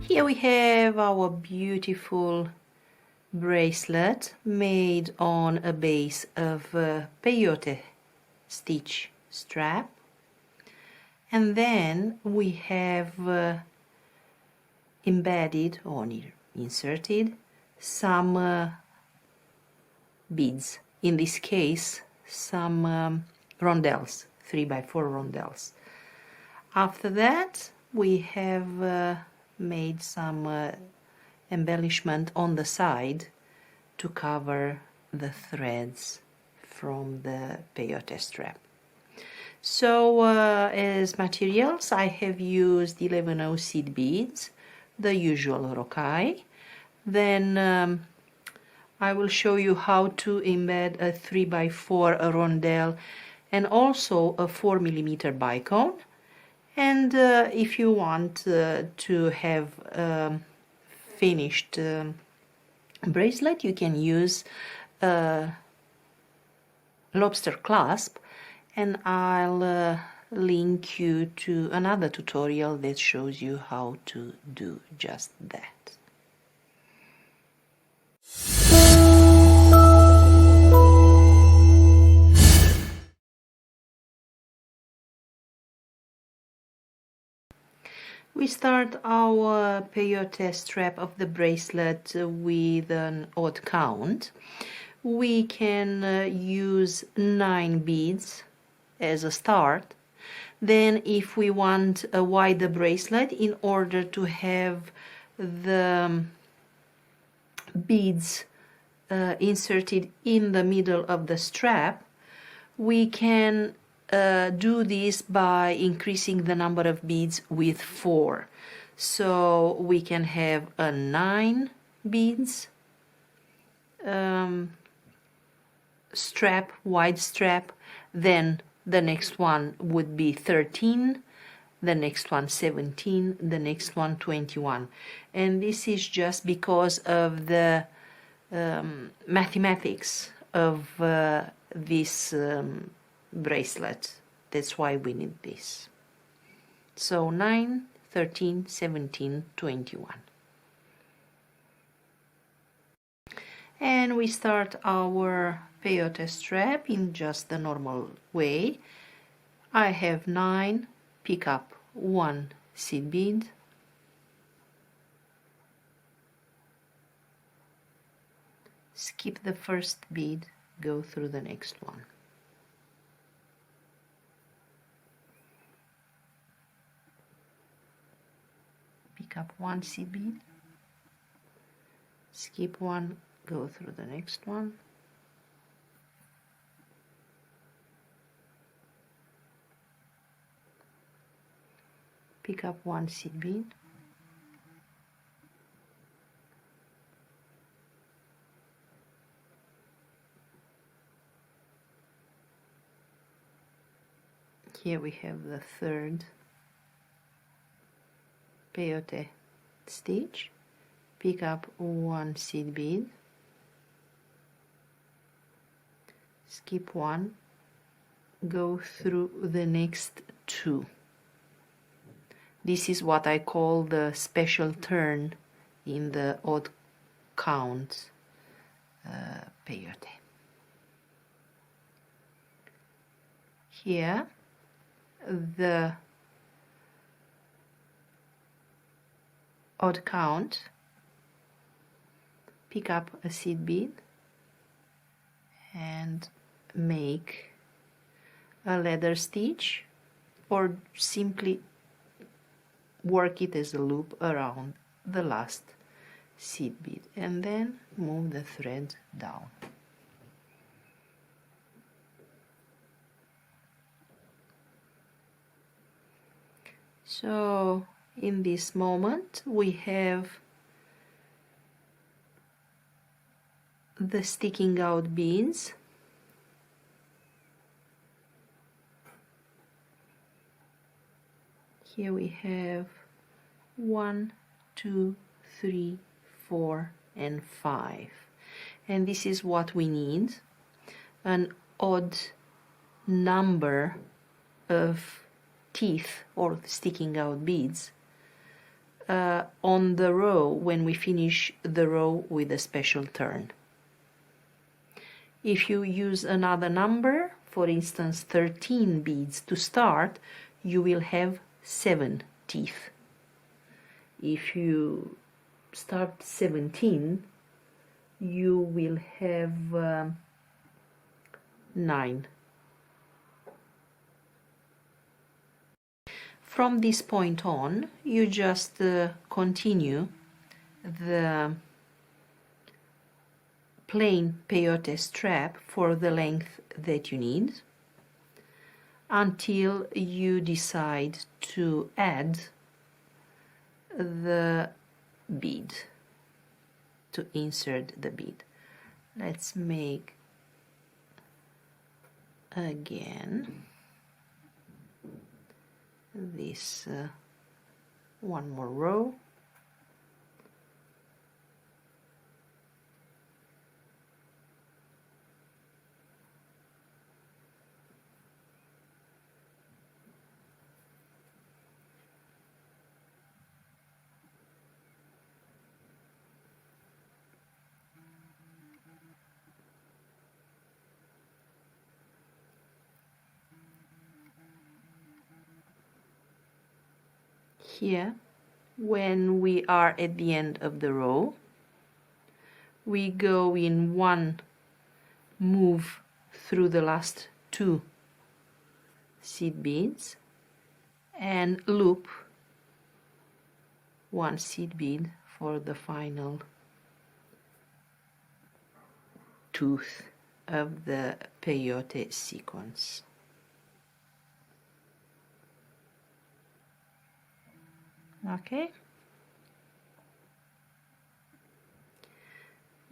Here we have our beautiful bracelet made on a base of peyote stitch strap, and then we have embedded or inserted some beads, in this case some rondelles, 3x4 rondelles. After that we have made some embellishment on the side to cover the threads from the peyote strap. So as materials I have used 11/0 seed beads, the usual rocaille. Then I will show you how to embed a 3x4 rondelle and also a 4mm bicone. And if you want to have finished bracelet, you can use a lobster clasp, and I'll link you to another tutorial that shows you how to do just that. We start our peyote strap of the bracelet with an odd count. We can use 9 beads as a start. Then if we want a wider bracelet, in order to have the beads inserted in the middle of the strap, we can do this by increasing the number of beads with 4. So we can have a 9 beads strap, wide strap, then the next one would be 13, the next one 17, the next one 21. And this is just because of the mathematics of this bracelet. That's why we need this. So 9, 13, 17, 21. And we start our peyote strap in just the normal way. I have 9, pick up 1 seed bead, skip the first bead, go through the next one. Pick up 1 seed bead, skip 1, go through the next one. Pick up 1 seed bead, here we have the third peyote stitch. Pick up 1 seed bead, skip 1, go through the next 2. This is what I call the special turn in the odd count peyote. Here the odd count, pick up a seed bead and make a leather stitch, or simply work it as a loop around the last seed bead, and then move the thread down. So in this moment we have the sticking out beads. Here we have 1, 2, 3, 4, and 5. And this is what we need, an odd number of teeth or sticking out beads on the row when we finish the row with a special turn. If you use another number, for instance 13 beads to start, you will have 7 teeth. If you start 17, you will have 9. From this point on, you just continue the plain peyote strap for the length that you need until you decide to add the bead, to insert the bead. Let's make again this one more row. Here, when we are at the end of the row, we go in one move through the last 2 seed beads and loop 1 seed bead for the final tooth of the peyote sequence. Okay.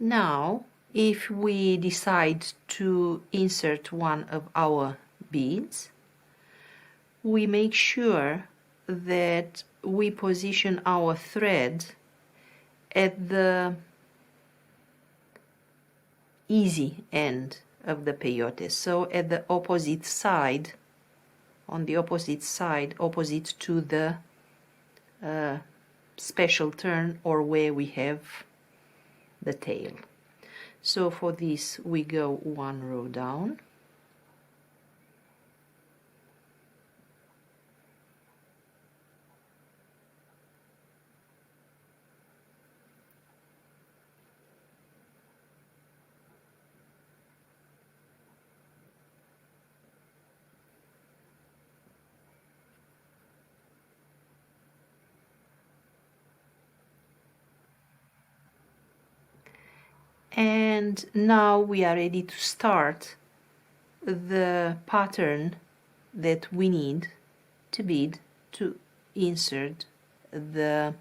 Now, if we decide to insert one of our beads, we make sure that we position our thread at the easy end of the peyote, so at the opposite side, on the opposite side, opposite to the special turn or where we have the tail. So for this we go 1 row down, and now we are ready to start the pattern that we need to bead to insert the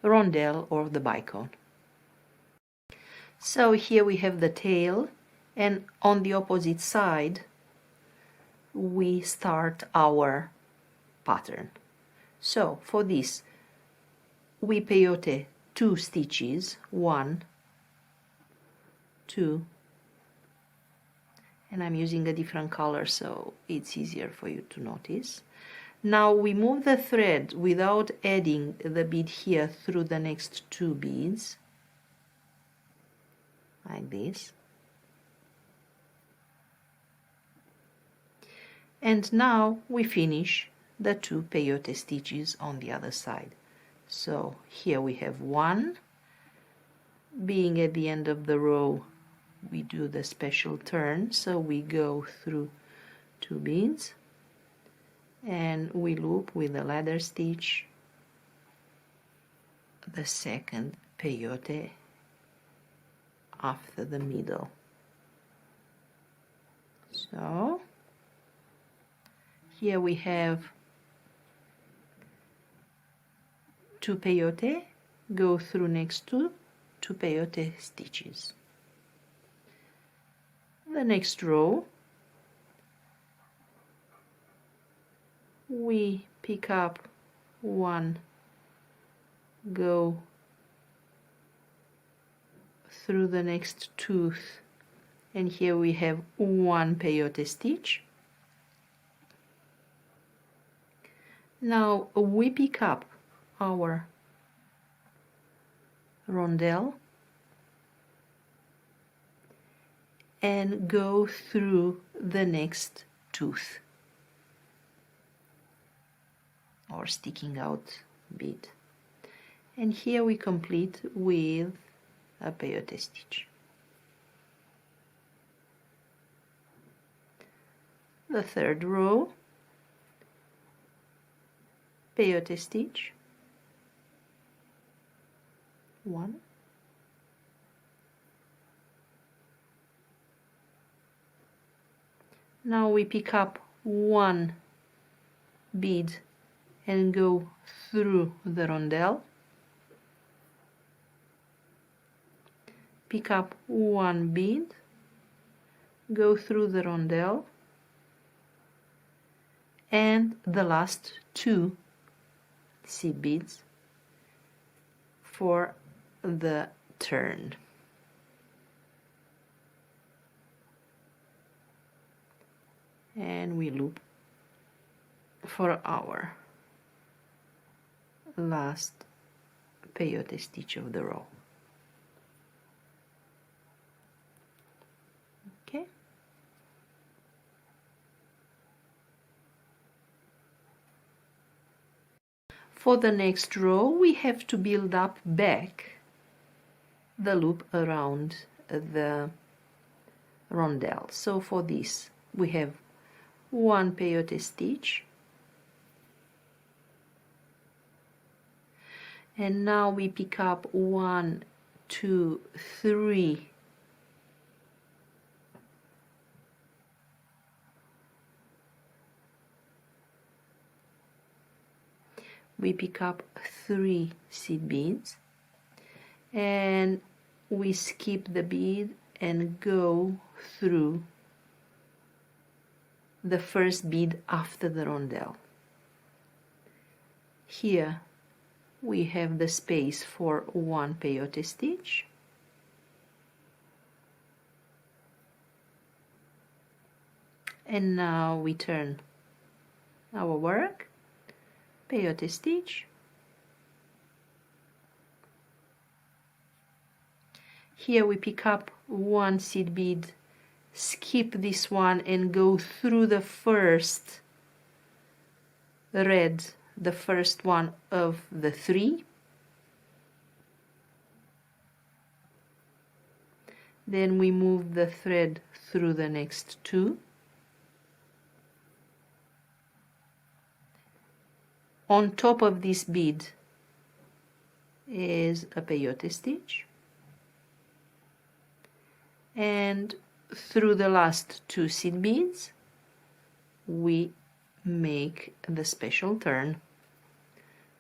rondelle or the bicone. So here we have the tail, and on the opposite side we start our pattern. So for this we peyote 2 stitches, 1, 2, and I'm using a different color so it's easier for you to notice. Now we move the thread without adding the bead here through the next 2 beads, like this. And now we finish the 2 peyote stitches on the other side. So here we have 1, being at the end of the row we do the special turn, so we go through 2 beads and we loop with a ladder stitch the second peyote after the middle. So here we have 2 peyote, go through next to 2 peyote stitches. The next row we pick up 1, go through the next tooth, and here we have 1 peyote stitch. Now we pick up our rondelle and go through the next tooth or sticking out bead. And here we complete with a peyote stitch. The third row, peyote stitch, 1, now we pick up 1 bead and go through the rondelle, pick up 1 bead, go through the rondelle, and the last 2 seed beads for the turn. And we loop for our last peyote stitch of the row. Okay. For the next row, we have to build up back the loop around the rondelle. So for this, we have 1 peyote stitch, and now we pick up 1, 2, 3 we pick up 3 seed beads, and we skip the bead and go through the first bead after the rondelle. Here we have the space for 1 peyote stitch, and now we turn our work, peyote stitch, here we pick up 1 seed bead, skip this one and go through the first red, the first one of the 3, then we move the thread through the next 2, on top of this bead is a peyote stitch, and through the last 2 seed beads we make the special turn.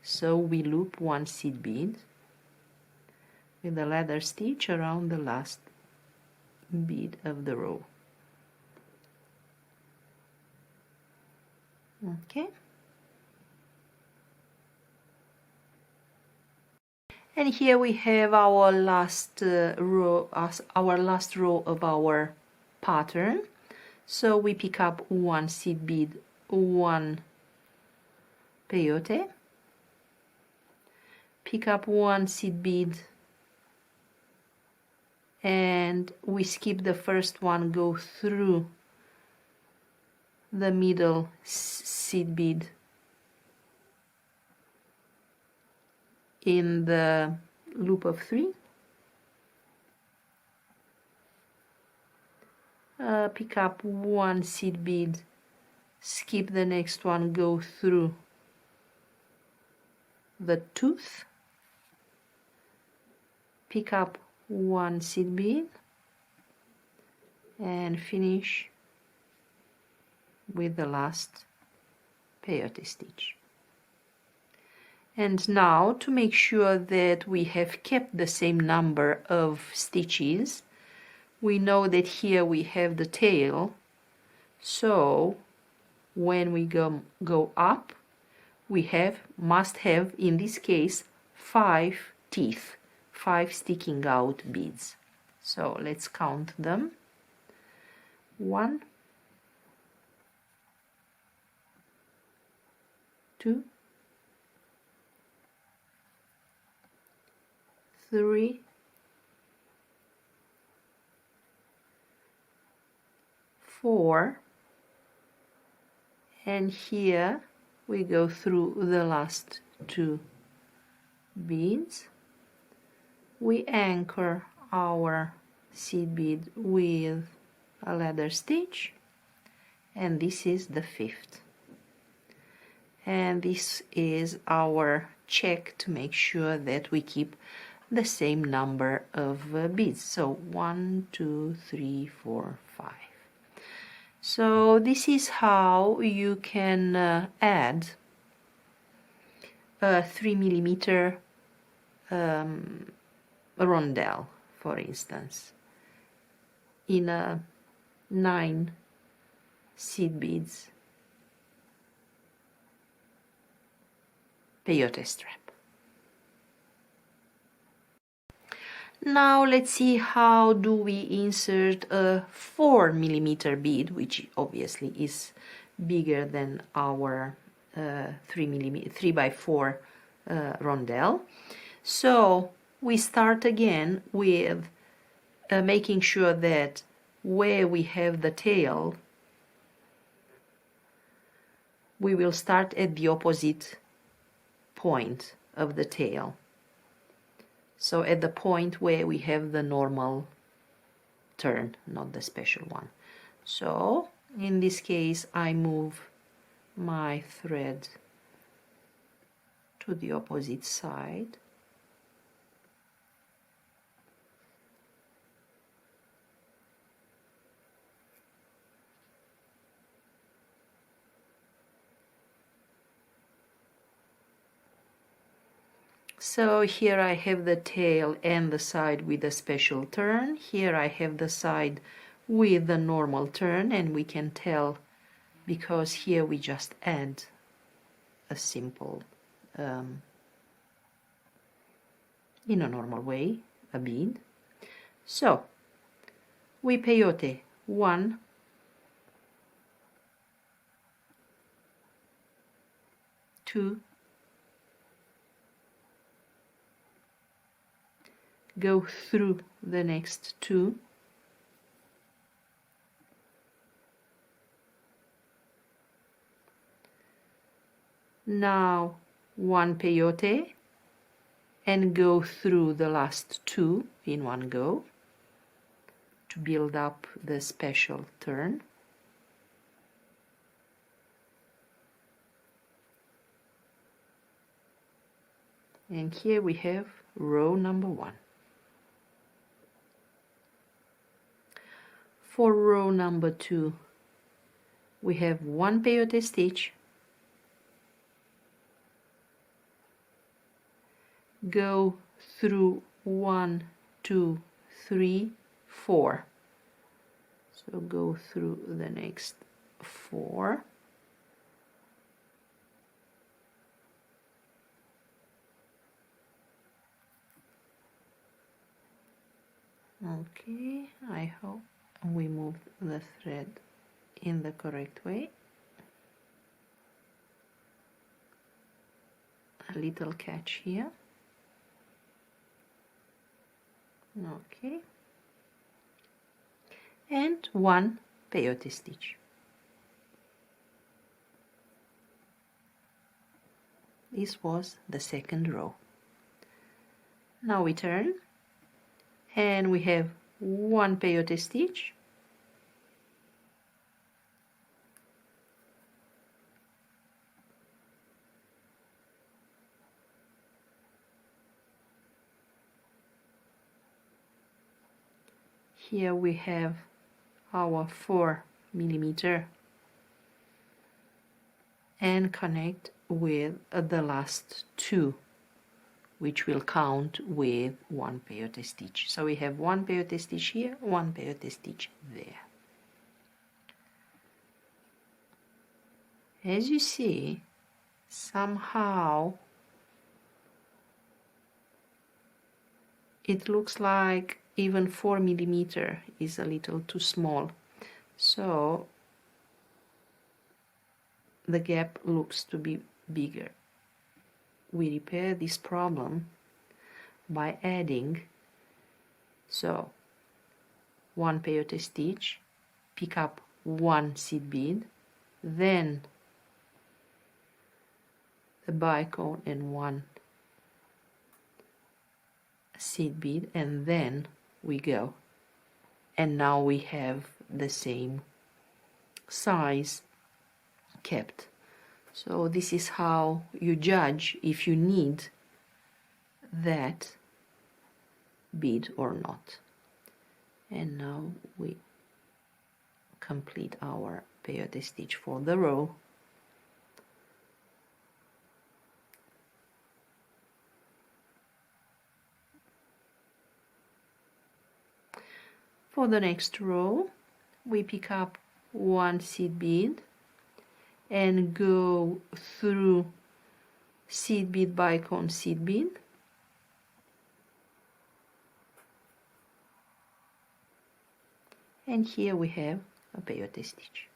So we loop 1 seed bead with a ladder stitch around the last bead of the row. Okay. And here we have our last row of our pattern. So we pick up 1 seed bead, 1 peyote, pick up 1 seed bead, and we skip the first one, go through the middle seed bead in the loop of 3, pick up 1 seed bead, skip the next one, go through the tooth, pick up 1 seed bead, and finish with the last peyote stitch. And now, to make sure that we have kept the same number of stitches, we know that here we have the tail, so when we go up, we must have, in this case, 5 teeth, 5 sticking out beads. So let's count them. 1, 2, 3, 4, and here we go through the last 2 beads. We anchor our seed bead with a ladder stitch, and this is the 5th. And this is our check to make sure that we keep the same number of beads. So 1, 2, 3, 4, 5. So this is how you can add a 3mm rondelle, for instance, in a 9 seed beads peyote strap. Now let's see how do we insert a 4mm bead, which obviously is bigger than our 3x4 rondelle. So we start again with making sure that where we have the tail, we will start at the opposite point of the tail. So at the point where we have the normal turn, not the special one. So in this case I move my thread to the opposite side. So here I have the tail and the side with a special turn. Here I have the side with the normal turn, and we can tell because here we just add a simple, in a normal way, a bead. So we peyote 1, 2, go through the next 2, now 1 peyote and go through the last 2 in one go to build up the special turn. And here we have row number 1. For row number 2, we have 1 peyote stitch, go through 1, 2, 3, 4. So go through the next 4. Okay, I hope we move the thread in the correct way. A little catch here. Okay. And 1 peyote stitch. This was the second row. Now we turn and we have 1 peyote stitch, here we have our 4mm and connect with the last 2, which will count with 1 peyote stitch. So we have 1 peyote stitch here, 1 peyote stitch there. As you see, somehow it looks like even 4mm is a little too small. So the gap looks to be bigger. We repair this problem by adding, so one peyote stitch, pick up one seed bead, then the bicone and one seed bead, and then we go, and now we have the same size kept. So this is how you judge if you need that bead or not. And now we complete our peyote stitch for the row. For the next row, we pick up one seed bead and go through seed bead, bicone, seed bead, and here we have a peyote stitch.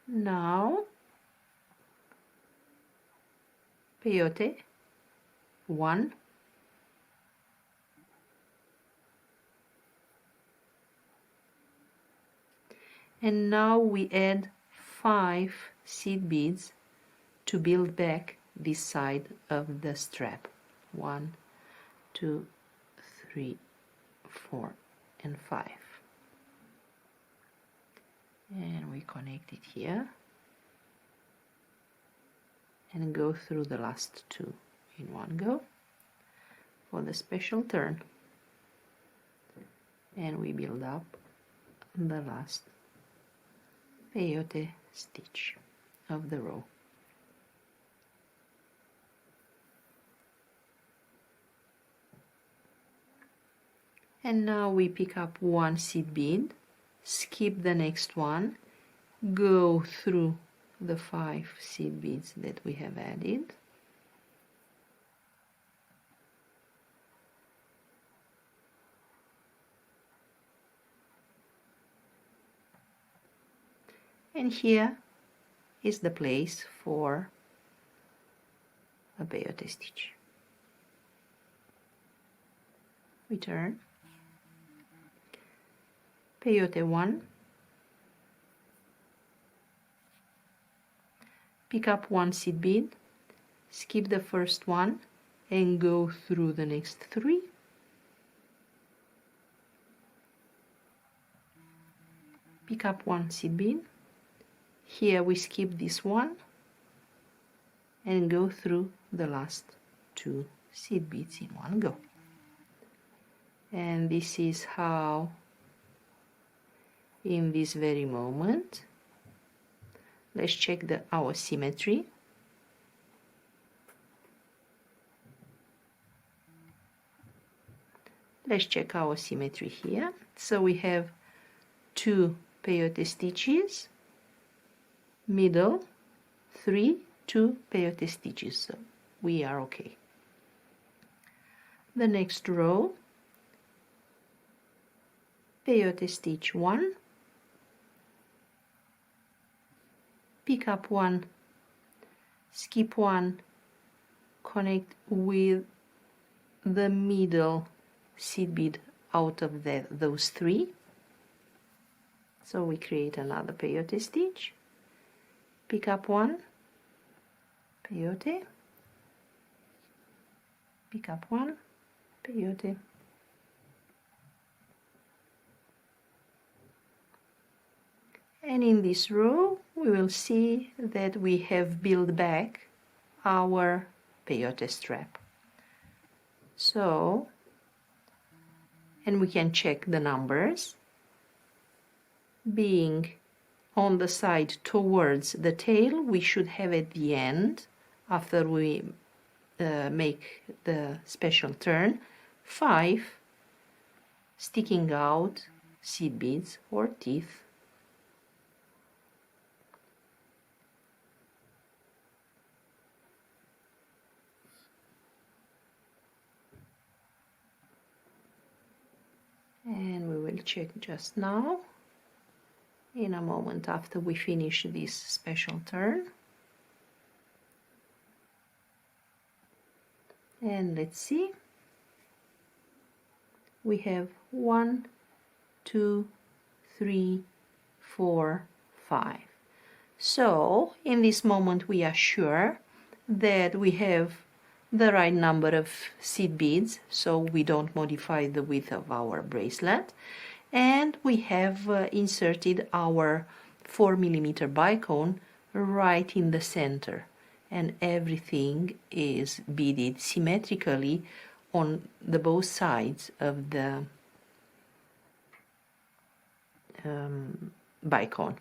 Now peyote 1, and now we add 5 seed beads to build back this side of the strap. 1, 2, 3, 4, and 5. And we connect it here and go through the last 2 in one go for the special turn, and we build up the last peyote stitch of the row. And now we pick up one seed bead, skip the next one, go through the 5 seed beads that we have added, and here is the place for a peyote stitch. We turn, peyote 1, pick up one seed bead, skip the first one and go through the next 3, pick up one seed bead, here we skip this one and go through the last 2 seed beads in one go. And this is how in this very moment, let's check our symmetry. Let's check our symmetry here. So we have 2 peyote stitches, middle, 3, 2 peyote stitches, so we are okay. The next row, peyote stitch 1, pick up one, skip one, connect with the middle seed bead out of those 3, so we create another peyote stitch, pick up one, peyote, pick up one, peyote, and in this row we will see that we have built back our peyote strap. So, and we can check the numbers. Being on the side towards the tail, we should have at the end, after we make the special turn, 5 sticking out seed beads or teeth. And we will check just now, in a moment after we finish this special turn. And let's see, we have 1, 2, 3, 4, 5. So in this moment we are sure that we have the right number of seed beads, so we don't modify the width of our bracelet, and we have inserted our 4mm bicone right in the center, and everything is beaded symmetrically on the both sides of the bicone.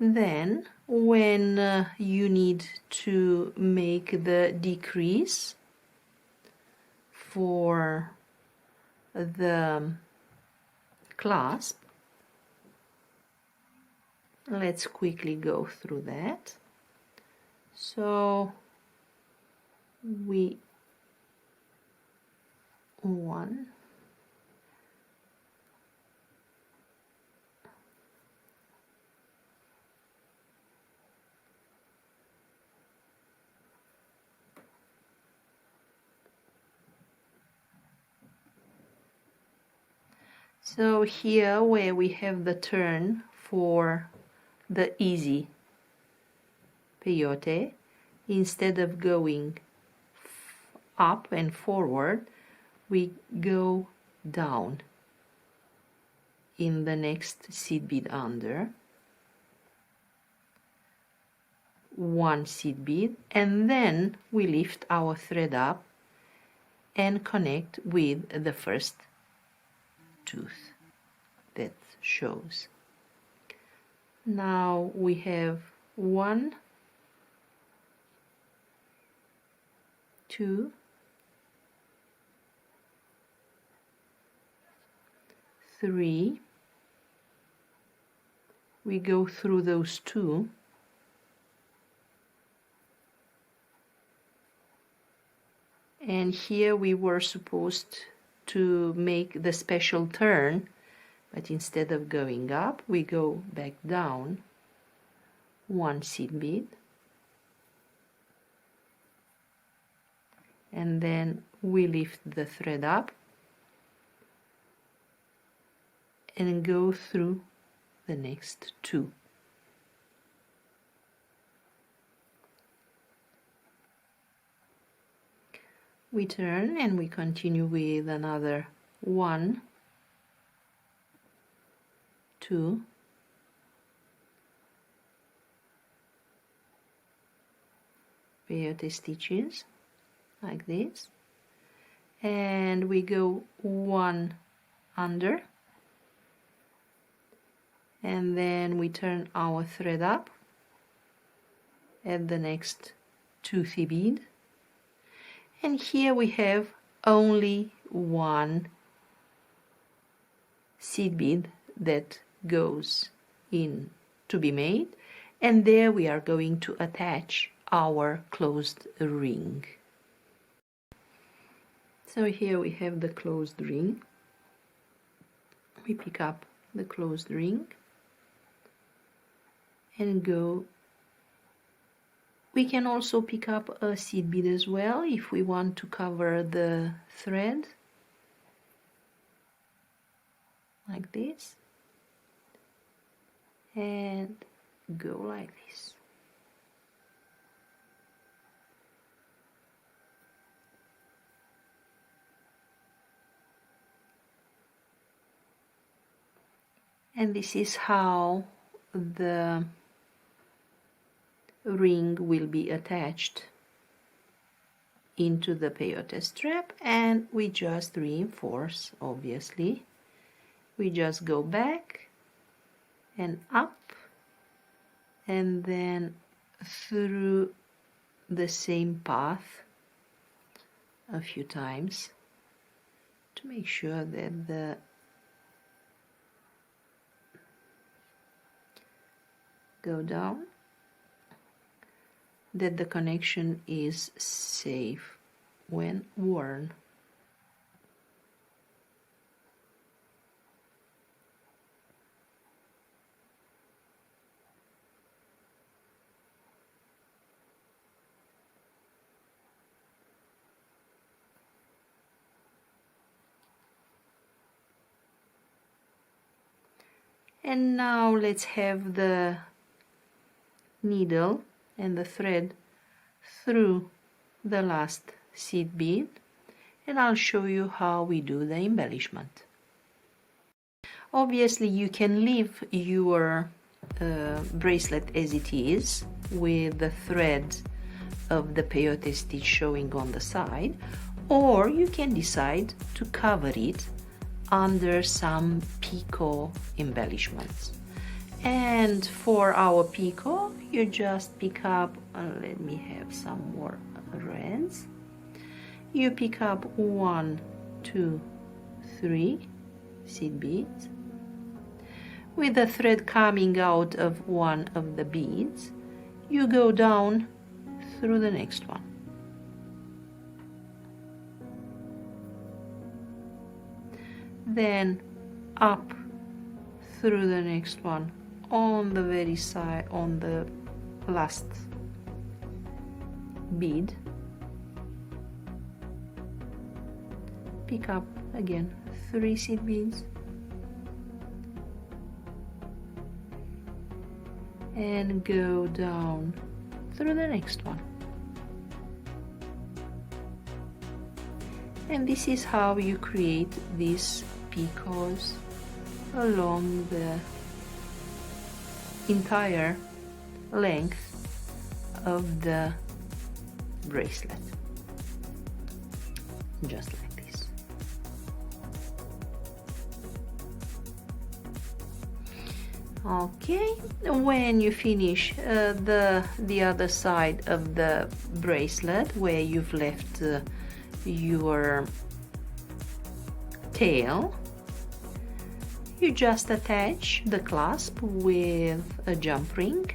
Then when you need to make the decrease for the clasp, let's quickly go through that. So we 1, so here where we have the turn for the easy peyote, instead of going up and forward, we go down in the next seed bead under, 1 seed bead, and then we lift our thread up and connect with the first tooth that shows. Now we have 1, 2, 3. We go through those 2, and here we were supposed to make the special turn, but instead of going up we go back down, 1 seed bead, and then we lift the thread up and go through the next 2. We turn and we continue with another 1, 2, peyote stitches like this, and we go 1 under, and then we turn our thread up at the next toothy bead, and here we have only 1 seed bead that goes in to be made, and there we are going to attach our closed ring. So here we have the closed ring. We pick up the closed ring and go. We can also pick up a seed bead as well if we want to cover the thread, like this, and go like this. And this is how the ring will be attached into the peyote strap, and we just reinforce, obviously. We just go back and up and then through the same path a few times to make sure that the go down, that the connection is safe. when worn. And now let's have the needle and the thread through the last seed bead, and I'll show you how we do the embellishment. Obviously you can leave your bracelet as it is, with the thread of the peyote stitch showing on the side, or you can decide to cover it under some picot embellishments. And for our picot, you just pick up, let me have some more reds. You pick up 1, 2, 3 seed beads. With the thread coming out of one of the beads, you go down through the next one. Then up through the next one on the very side, on the last bead. Pick up again 3 seed beads and go down through the next one. And this is how you create these picots along the entire length of the bracelet, just like this. Okay, when you finish the other side of the bracelet where you've left your tail, you just attach the clasp with a jump ring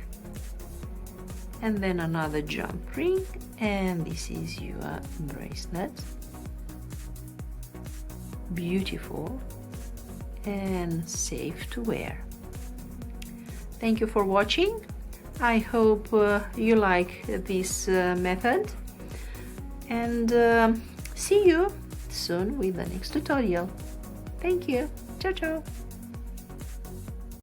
and then another jump ring, and this is your bracelet. Beautiful and safe to wear. Thank you for watching. I hope you like this method, and see you soon with the next tutorial. Thank you. Ciao, ciao.